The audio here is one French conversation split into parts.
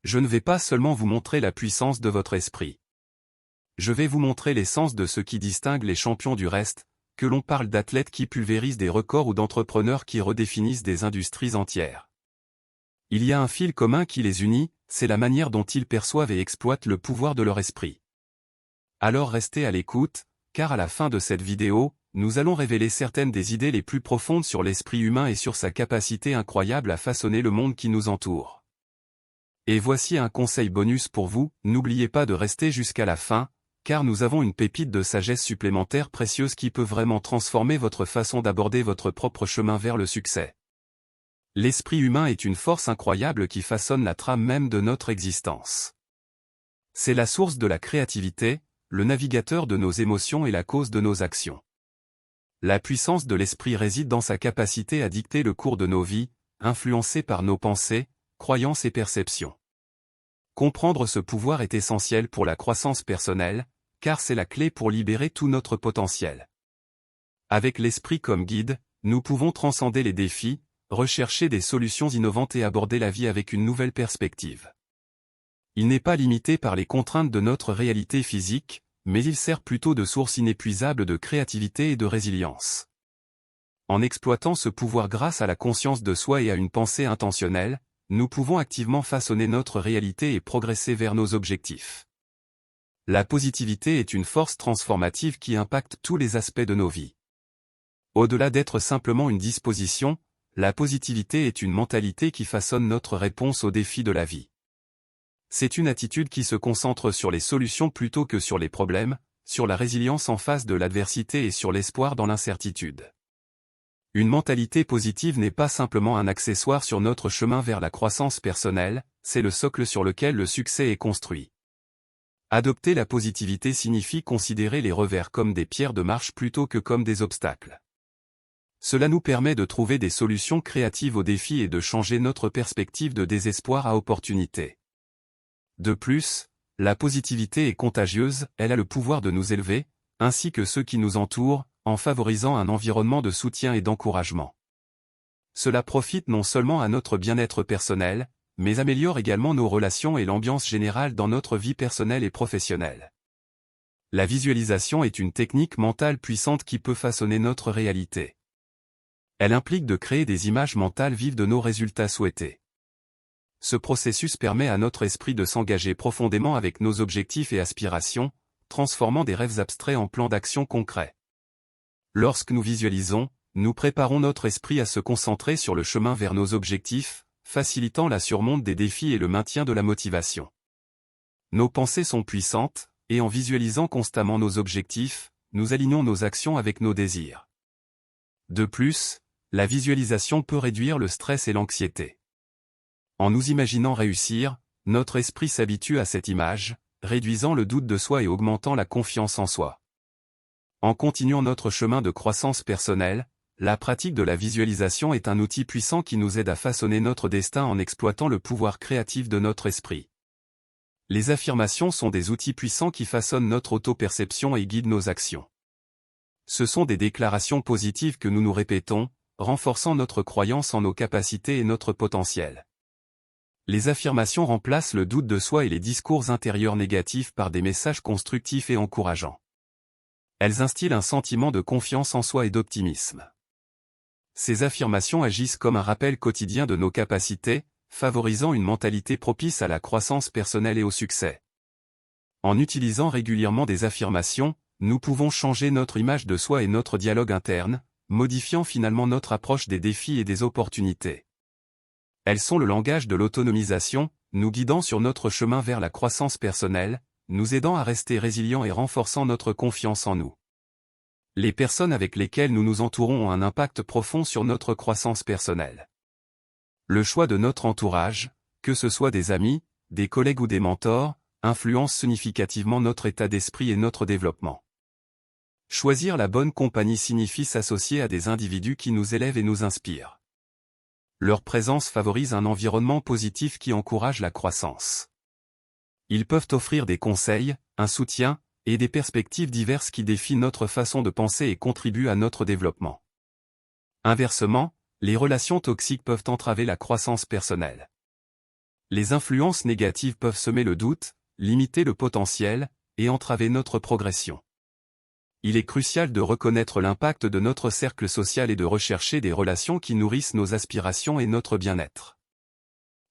Je ne vais pas seulement vous montrer la puissance de votre esprit. Je vais vous montrer l'essence de ce qui distingue les champions du reste, que l'on parle d'athlètes qui pulvérisent des records ou d'entrepreneurs qui redéfinissent des industries entières. Il y a un fil commun qui les unit, c'est la manière dont ils perçoivent et exploitent le pouvoir de leur esprit. Alors restez à l'écoute, car à la fin de cette vidéo, nous allons révéler certaines des idées les plus profondes sur l'esprit humain et sur sa capacité incroyable à façonner le monde qui nous entoure. Et voici un conseil bonus pour vous, n'oubliez pas de rester jusqu'à la fin, car nous avons une pépite de sagesse supplémentaire précieuse qui peut vraiment transformer votre façon d'aborder votre propre chemin vers le succès. L'esprit humain est une force incroyable qui façonne la trame même de notre existence. C'est la source de la créativité, le navigateur de nos émotions et la cause de nos actions. La puissance de l'esprit réside dans sa capacité à dicter le cours de nos vies, influencé par nos pensées, croyances et perceptions. Comprendre ce pouvoir est essentiel pour la croissance personnelle, car c'est la clé pour libérer tout notre potentiel. Avec l'esprit comme guide, nous pouvons transcender les défis, rechercher des solutions innovantes et aborder la vie avec une nouvelle perspective. Il n'est pas limité par les contraintes de notre réalité physique, mais il sert plutôt de source inépuisable de créativité et de résilience. En exploitant ce pouvoir grâce à la conscience de soi et à une pensée intentionnelle, nous pouvons activement façonner notre réalité et progresser vers nos objectifs. La positivité est une force transformative qui impacte tous les aspects de nos vies. Au-delà d'être simplement une disposition, la positivité est une mentalité qui façonne notre réponse aux défis de la vie. C'est une attitude qui se concentre sur les solutions plutôt que sur les problèmes, sur la résilience en face de l'adversité et sur l'espoir dans l'incertitude. Une mentalité positive n'est pas simplement un accessoire sur notre chemin vers la croissance personnelle, c'est le socle sur lequel le succès est construit. Adopter la positivité signifie considérer les revers comme des pierres de marche plutôt que comme des obstacles. Cela nous permet de trouver des solutions créatives aux défis et de changer notre perspective de désespoir à opportunité. De plus, la positivité est contagieuse, elle a le pouvoir de nous élever, ainsi que ceux qui nous entourent, en favorisant un environnement de soutien et d'encouragement. Cela profite non seulement à notre bien-être personnel, mais améliore également nos relations et l'ambiance générale dans notre vie personnelle et professionnelle. La visualisation est une technique mentale puissante qui peut façonner notre réalité. Elle implique de créer des images mentales vives de nos résultats souhaités. Ce processus permet à notre esprit de s'engager profondément avec nos objectifs et aspirations, transformant des rêves abstraits en plans d'action concrets. Lorsque nous visualisons, nous préparons notre esprit à se concentrer sur le chemin vers nos objectifs, facilitant la surmonte des défis et le maintien de la motivation. Nos pensées sont puissantes, et en visualisant constamment nos objectifs, nous alignons nos actions avec nos désirs. De plus, la visualisation peut réduire le stress et l'anxiété. En nous imaginant réussir, notre esprit s'habitue à cette image, réduisant le doute de soi et augmentant la confiance en soi. En continuant notre chemin de croissance personnelle, la pratique de la visualisation est un outil puissant qui nous aide à façonner notre destin en exploitant le pouvoir créatif de notre esprit. Les affirmations sont des outils puissants qui façonnent notre auto-perception et guident nos actions. Ce sont des déclarations positives que nous nous répétons, renforçant notre croyance en nos capacités et notre potentiel. Les affirmations remplacent le doute de soi et les discours intérieurs négatifs par des messages constructifs et encourageants. Elles instillent un sentiment de confiance en soi et d'optimisme. Ces affirmations agissent comme un rappel quotidien de nos capacités, favorisant une mentalité propice à la croissance personnelle et au succès. En utilisant régulièrement des affirmations, nous pouvons changer notre image de soi et notre dialogue interne, modifiant finalement notre approche des défis et des opportunités. Elles sont le langage de l'autonomisation, nous guidant sur notre chemin vers la croissance personnelle, nous aidant à rester résilients et renforçant notre confiance en nous. Les personnes avec lesquelles nous nous entourons ont un impact profond sur notre croissance personnelle. Le choix de notre entourage, que ce soit des amis, des collègues ou des mentors, influence significativement notre état d'esprit et notre développement. Choisir la bonne compagnie signifie s'associer à des individus qui nous élèvent et nous inspirent. Leur présence favorise un environnement positif qui encourage la croissance. Ils peuvent offrir des conseils, un soutien, et des perspectives diverses qui défient notre façon de penser et contribuent à notre développement. Inversement, les relations toxiques peuvent entraver la croissance personnelle. Les influences négatives peuvent semer le doute, limiter le potentiel, et entraver notre progression. Il est crucial de reconnaître l'impact de notre cercle social et de rechercher des relations qui nourrissent nos aspirations et notre bien-être.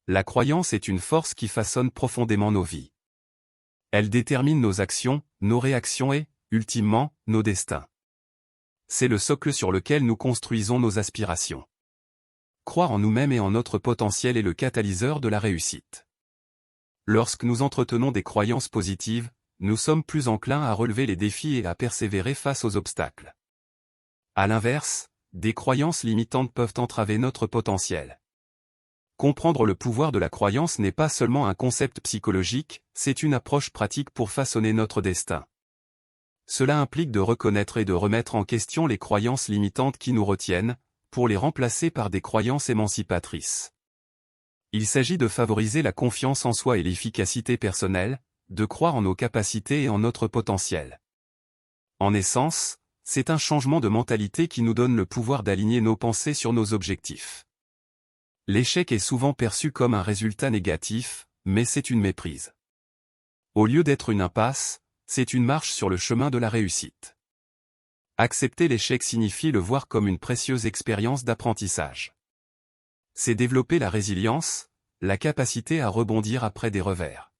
La croyance est une force qui façonne profondément nos vies. Elle détermine nos actions, nos réactions et, ultimement, nos destins. C'est le socle sur lequel nous construisons nos aspirations. Croire en nous-mêmes et en notre potentiel est le catalyseur de la réussite. Lorsque nous entretenons des croyances positives, nous sommes plus enclins à relever les défis et à persévérer face aux obstacles. À l'inverse, des croyances limitantes peuvent entraver notre potentiel. Comprendre le pouvoir de la croyance n'est pas seulement un concept psychologique, c'est une approche pratique pour façonner notre destin. Cela implique de reconnaître et de remettre en question les croyances limitantes qui nous retiennent, pour les remplacer par des croyances émancipatrices. Il s'agit de favoriser la confiance en soi et l'efficacité personnelle, de croire en nos capacités et en notre potentiel. En essence, c'est un changement de mentalité qui nous donne le pouvoir d'aligner nos pensées sur nos objectifs. L'échec est souvent perçu comme un résultat négatif, mais c'est une méprise. Au lieu d'être une impasse, c'est une marche sur le chemin de la réussite. Accepter l'échec signifie le voir comme une précieuse expérience d'apprentissage. C'est développer la résilience, la capacité à rebondir après des revers.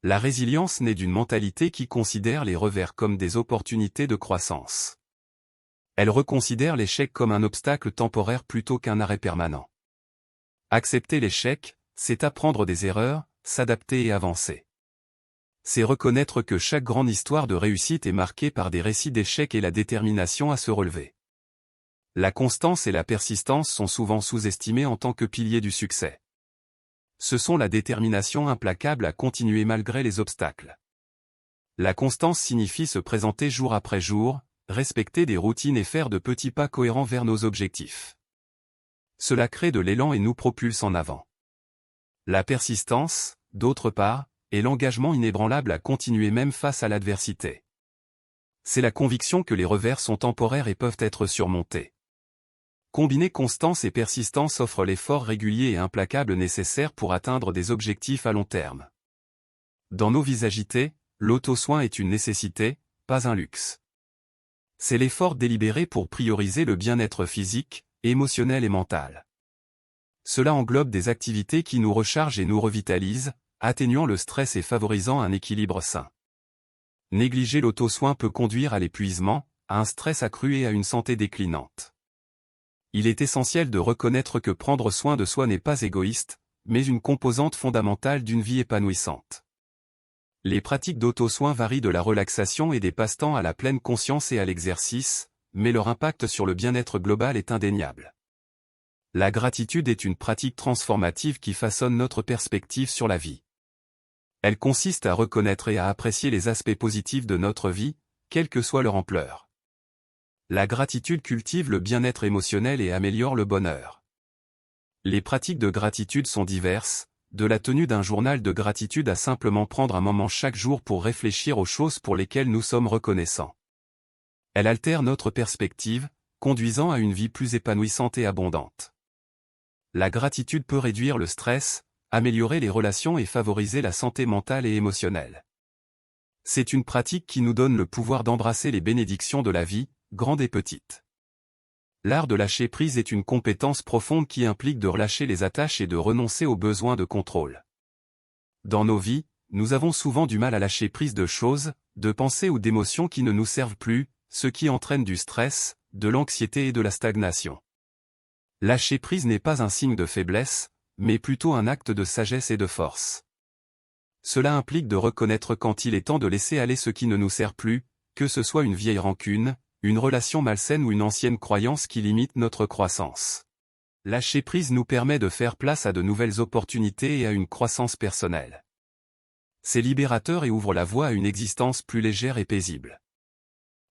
La résilience naît d'une mentalité qui considère les revers comme des opportunités de croissance. Elle reconsidère l'échec comme un obstacle temporaire plutôt qu'un arrêt permanent. Accepter l'échec, c'est apprendre des erreurs, s'adapter et avancer. C'est reconnaître que chaque grande histoire de réussite est marquée par des récits d'échecs et la détermination à se relever. La constance et la persistance sont souvent sous-estimées en tant que piliers du succès. Ce sont la détermination implacable à continuer malgré les obstacles. La constance signifie se présenter jour après jour, respecter des routines et faire de petits pas cohérents vers nos objectifs. Cela crée de l'élan et nous propulse en avant. La persistance, d'autre part, est l'engagement inébranlable à continuer même face à l'adversité. C'est la conviction que les revers sont temporaires et peuvent être surmontés. Combiner constance et persistance offre l'effort régulier et implacable nécessaire pour atteindre des objectifs à long terme. Dans nos vies agitées, l'auto-soin est une nécessité, pas un luxe. C'est l'effort délibéré pour prioriser le bien-être physique, émotionnel et mental. Cela englobe des activités qui nous rechargent et nous revitalisent, atténuant le stress et favorisant un équilibre sain. Négliger l'auto-soin peut conduire à l'épuisement, à un stress accru et à une santé déclinante. Il est essentiel de reconnaître que prendre soin de soi n'est pas égoïste, mais une composante fondamentale d'une vie épanouissante. Les pratiques d'auto-soin varient de la relaxation et des passe-temps à la pleine conscience et à l'exercice, mais leur impact sur le bien-être global est indéniable. La gratitude est une pratique transformative qui façonne notre perspective sur la vie. Elle consiste à reconnaître et à apprécier les aspects positifs de notre vie, quelle que soit leur ampleur. La gratitude cultive le bien-être émotionnel et améliore le bonheur. Les pratiques de gratitude sont diverses, de la tenue d'un journal de gratitude à simplement prendre un moment chaque jour pour réfléchir aux choses pour lesquelles nous sommes reconnaissants. Elle altère notre perspective, conduisant à une vie plus épanouissante et abondante. La gratitude peut réduire le stress, améliorer les relations et favoriser la santé mentale et émotionnelle. C'est une pratique qui nous donne le pouvoir d'embrasser les bénédictions de la vie, grandes et petites. L'art de lâcher prise est une compétence profonde qui implique de relâcher les attaches et de renoncer aux besoins de contrôle. Dans nos vies, nous avons souvent du mal à lâcher prise de choses, de pensées ou d'émotions qui ne nous servent plus, ce qui entraîne du stress, de l'anxiété et de la stagnation. Lâcher prise n'est pas un signe de faiblesse, mais plutôt un acte de sagesse et de force. Cela implique de reconnaître quand il est temps de laisser aller ce qui ne nous sert plus, que ce soit une vieille rancune, une relation malsaine ou une ancienne croyance qui limite notre croissance. Lâcher prise nous permet de faire place à de nouvelles opportunités et à une croissance personnelle. C'est libérateur et ouvre la voie à une existence plus légère et paisible.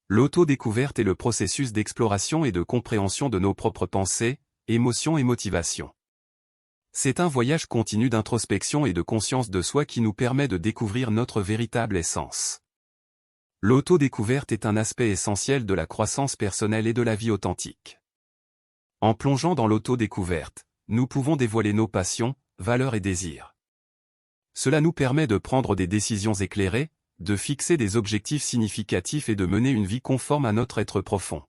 L'auto-découverte est le processus d'exploration et de compréhension de nos propres pensées, émotions et motivations. C'est un voyage continu d'introspection et de conscience de soi qui nous permet de découvrir notre véritable essence. L'auto-découverte est un aspect essentiel de la croissance personnelle et de la vie authentique. En plongeant dans l'auto-découverte, nous pouvons dévoiler nos passions, valeurs et désirs. Cela nous permet de prendre des décisions éclairées, de fixer des objectifs significatifs et de mener une vie conforme à notre être profond.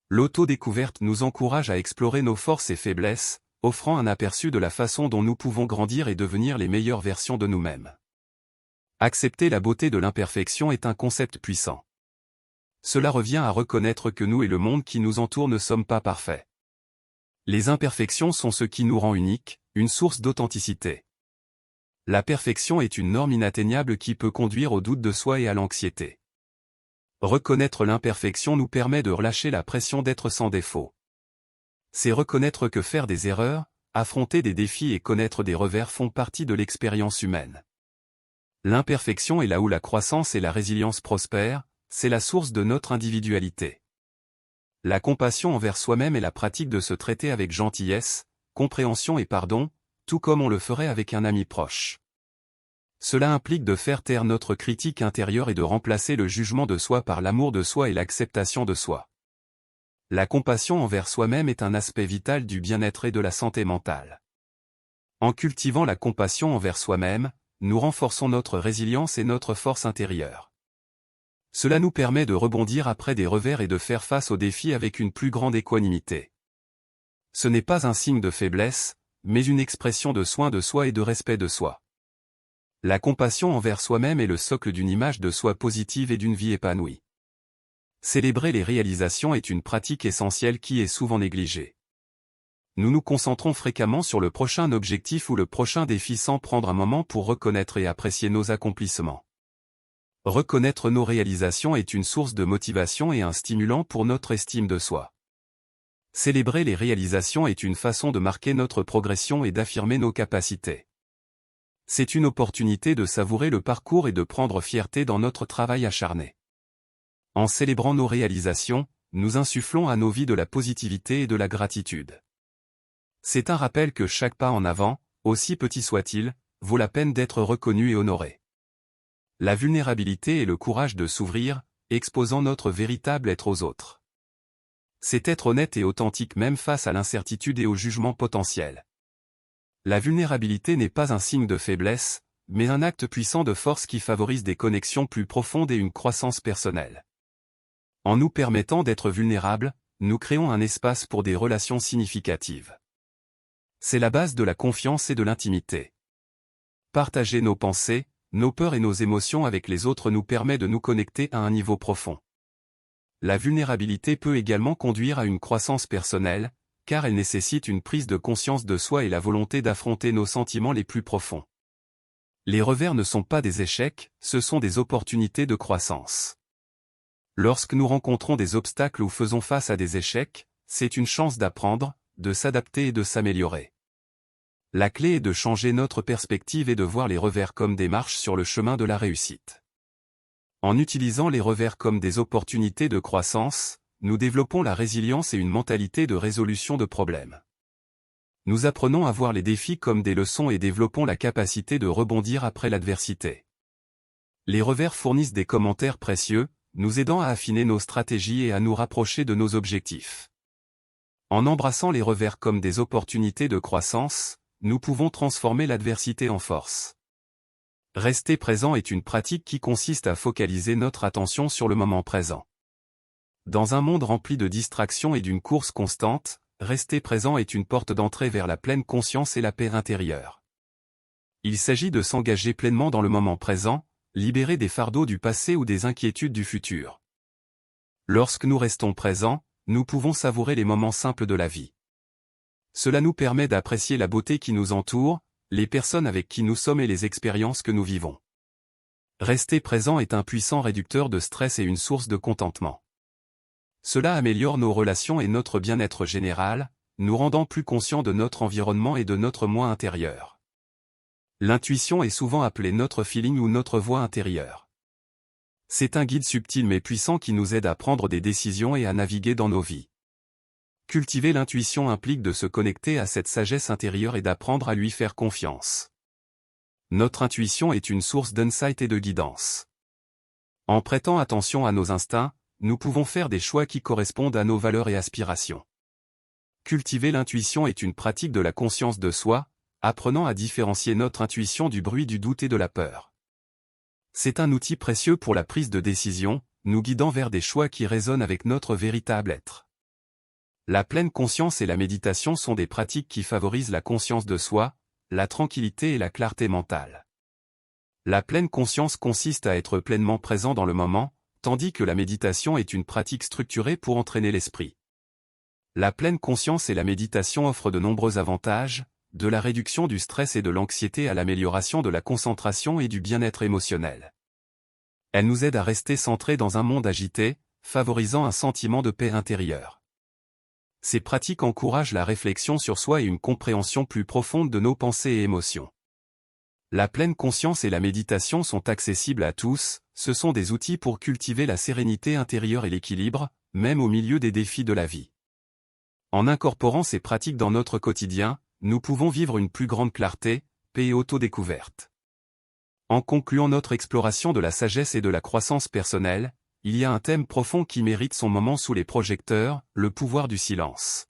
L'autodécouverte nous encourage à explorer nos forces et faiblesses, offrant un aperçu de la façon dont nous pouvons grandir et devenir les meilleures versions de nous-mêmes. Accepter la beauté de l'imperfection est un concept puissant. Cela revient à reconnaître que nous et le monde qui nous entoure ne sommes pas parfaits. Les imperfections sont ce qui nous rend uniques, une source d'authenticité. La perfection est une norme inatteignable qui peut conduire au doute de soi et à l'anxiété. Reconnaître l'imperfection nous permet de relâcher la pression d'être sans défaut. C'est reconnaître que faire des erreurs, affronter des défis et connaître des revers font partie de l'expérience humaine. L'imperfection est là où la croissance et la résilience prospèrent, c'est la source de notre individualité. La compassion envers soi-même est la pratique de se traiter avec gentillesse, compréhension et pardon, tout comme on le ferait avec un ami proche. Cela implique de faire taire notre critique intérieure et de remplacer le jugement de soi par l'amour de soi et l'acceptation de soi. La compassion envers soi-même est un aspect vital du bien-être et de la santé mentale. En cultivant la compassion envers soi-même, nous renforçons notre résilience et notre force intérieure. Cela nous permet de rebondir après des revers et de faire face aux défis avec une plus grande équanimité. Ce n'est pas un signe de faiblesse, mais une expression de soin de soi et de respect de soi. La compassion envers soi-même est le socle d'une image de soi positive et d'une vie épanouie. Célébrer les réalisations est une pratique essentielle qui est souvent négligée. Nous nous concentrons fréquemment sur le prochain objectif ou le prochain défi sans prendre un moment pour reconnaître et apprécier nos accomplissements. Reconnaître nos réalisations est une source de motivation et un stimulant pour notre estime de soi. Célébrer les réalisations est une façon de marquer notre progression et d'affirmer nos capacités. C'est une opportunité de savourer le parcours et de prendre fierté dans notre travail acharné. En célébrant nos réalisations, nous insufflons à nos vies de la positivité et de la gratitude. C'est un rappel que chaque pas en avant, aussi petit soit-il, vaut la peine d'être reconnu et honoré. La vulnérabilité et le courage de s'ouvrir, exposant notre véritable être aux autres. C'est être honnête et authentique même face à l'incertitude et au jugement potentiel. La vulnérabilité n'est pas un signe de faiblesse, mais un acte puissant de force qui favorise des connexions plus profondes et une croissance personnelle. En nous permettant d'être vulnérables, nous créons un espace pour des relations significatives. C'est la base de la confiance et de l'intimité. Partager nos pensées, nos peurs et nos émotions avec les autres nous permet de nous connecter à un niveau profond. La vulnérabilité peut également conduire à une croissance personnelle, car elle nécessite une prise de conscience de soi et la volonté d'affronter nos sentiments les plus profonds. Les revers ne sont pas des échecs, ce sont des opportunités de croissance. Lorsque nous rencontrons des obstacles ou faisons face à des échecs, c'est une chance d'apprendre, de s'adapter et de s'améliorer. La clé est de changer notre perspective et de voir les revers comme des marches sur le chemin de la réussite. En utilisant les revers comme des opportunités de croissance, nous développons la résilience et une mentalité de résolution de problèmes. Nous apprenons à voir les défis comme des leçons et développons la capacité de rebondir après l'adversité. Les revers fournissent des commentaires précieux, nous aidant à affiner nos stratégies et à nous rapprocher de nos objectifs. En embrassant les revers comme des opportunités de croissance, nous pouvons transformer l'adversité en force. Rester présent est une pratique qui consiste à focaliser notre attention sur le moment présent. Dans un monde rempli de distractions et d'une course constante, rester présent est une porte d'entrée vers la pleine conscience et la paix intérieure. Il s'agit de s'engager pleinement dans le moment présent, libérer des fardeaux du passé ou des inquiétudes du futur. Lorsque nous restons présents, nous pouvons savourer les moments simples de la vie. Cela nous permet d'apprécier la beauté qui nous entoure, les personnes avec qui nous sommes et les expériences que nous vivons. Rester présent est un puissant réducteur de stress et une source de contentement. Cela améliore nos relations et notre bien-être général, nous rendant plus conscients de notre environnement et de notre moi intérieur. L'intuition est souvent appelée notre feeling ou notre voix intérieure. C'est un guide subtil mais puissant qui nous aide à prendre des décisions et à naviguer dans nos vies. Cultiver l'intuition implique de se connecter à cette sagesse intérieure et d'apprendre à lui faire confiance. Notre intuition est une source d'insight et de guidance. En prêtant attention à nos instincts, nous pouvons faire des choix qui correspondent à nos valeurs et aspirations. Cultiver l'intuition est une pratique de la conscience de soi, apprenant à différencier notre intuition du bruit du doute et de la peur. C'est un outil précieux pour la prise de décision, nous guidant vers des choix qui résonnent avec notre véritable être. La pleine conscience et la méditation sont des pratiques qui favorisent la conscience de soi, la tranquillité et la clarté mentale. La pleine conscience consiste à être pleinement présent dans le moment, tandis que la méditation est une pratique structurée pour entraîner l'esprit. La pleine conscience et la méditation offrent de nombreux avantages, de la réduction du stress et de l'anxiété à l'amélioration de la concentration et du bien-être émotionnel. Elles nous aident à rester centrés dans un monde agité, favorisant un sentiment de paix intérieure. Ces pratiques encouragent la réflexion sur soi et une compréhension plus profonde de nos pensées et émotions. La pleine conscience et la méditation sont accessibles à tous, ce sont des outils pour cultiver la sérénité intérieure et l'équilibre, même au milieu des défis de la vie. En incorporant ces pratiques dans notre quotidien, nous pouvons vivre une plus grande clarté, paix et autodécouverte. En concluant notre exploration de la sagesse et de la croissance personnelle, il y a un thème profond qui mérite son moment sous les projecteurs, le pouvoir du silence.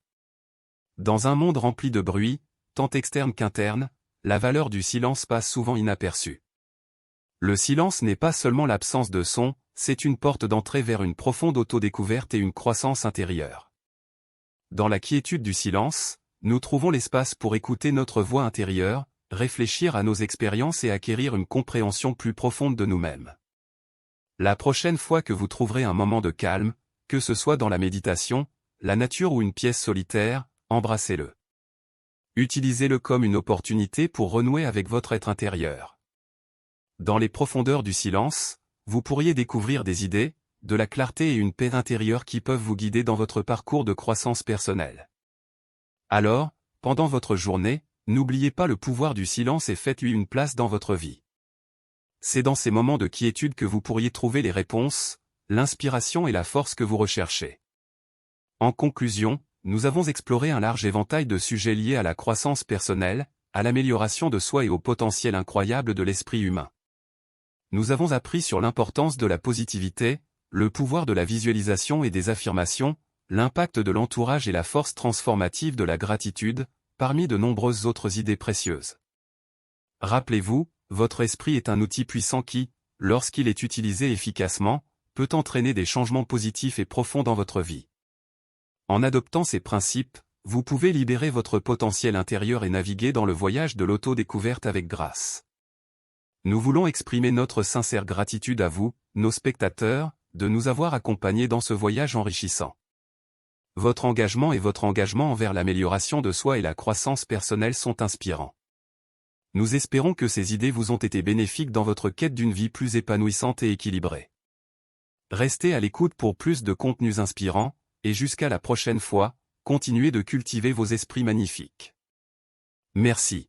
Dans un monde rempli de bruit, tant externe qu'interne, la valeur du silence passe souvent inaperçue. Le silence n'est pas seulement l'absence de son, c'est une porte d'entrée vers une profonde autodécouverte et une croissance intérieure. Dans la quiétude du silence, nous trouvons l'espace pour écouter notre voix intérieure, réfléchir à nos expériences et acquérir une compréhension plus profonde de nous-mêmes. La prochaine fois que vous trouverez un moment de calme, que ce soit dans la méditation, la nature ou une pièce solitaire, embrassez-le. Utilisez-le comme une opportunité pour renouer avec votre être intérieur. Dans les profondeurs du silence, vous pourriez découvrir des idées, de la clarté et une paix intérieure qui peuvent vous guider dans votre parcours de croissance personnelle. Alors, pendant votre journée, n'oubliez pas le pouvoir du silence et faites-lui une place dans votre vie. C'est dans ces moments de quiétude que vous pourriez trouver les réponses, l'inspiration et la force que vous recherchez. En conclusion, nous avons exploré un large éventail de sujets liés à la croissance personnelle, à l'amélioration de soi et au potentiel incroyable de l'esprit humain. Nous avons appris sur l'importance de la positivité, le pouvoir de la visualisation et des affirmations, l'impact de l'entourage et la force transformative de la gratitude, parmi de nombreuses autres idées précieuses. Rappelez-vous, votre esprit est un outil puissant qui, lorsqu'il est utilisé efficacement, peut entraîner des changements positifs et profonds dans votre vie. En adoptant ces principes, vous pouvez libérer votre potentiel intérieur et naviguer dans le voyage de l'autodécouverte avec grâce. Nous voulons exprimer notre sincère gratitude à vous, nos spectateurs, de nous avoir accompagnés dans ce voyage enrichissant. Votre engagement et votre engagement envers l'amélioration de soi et la croissance personnelle sont inspirants. Nous espérons que ces idées vous ont été bénéfiques dans votre quête d'une vie plus épanouissante et équilibrée. Restez à l'écoute pour plus de contenus inspirants, et jusqu'à la prochaine fois, continuez de cultiver vos esprits magnifiques. Merci.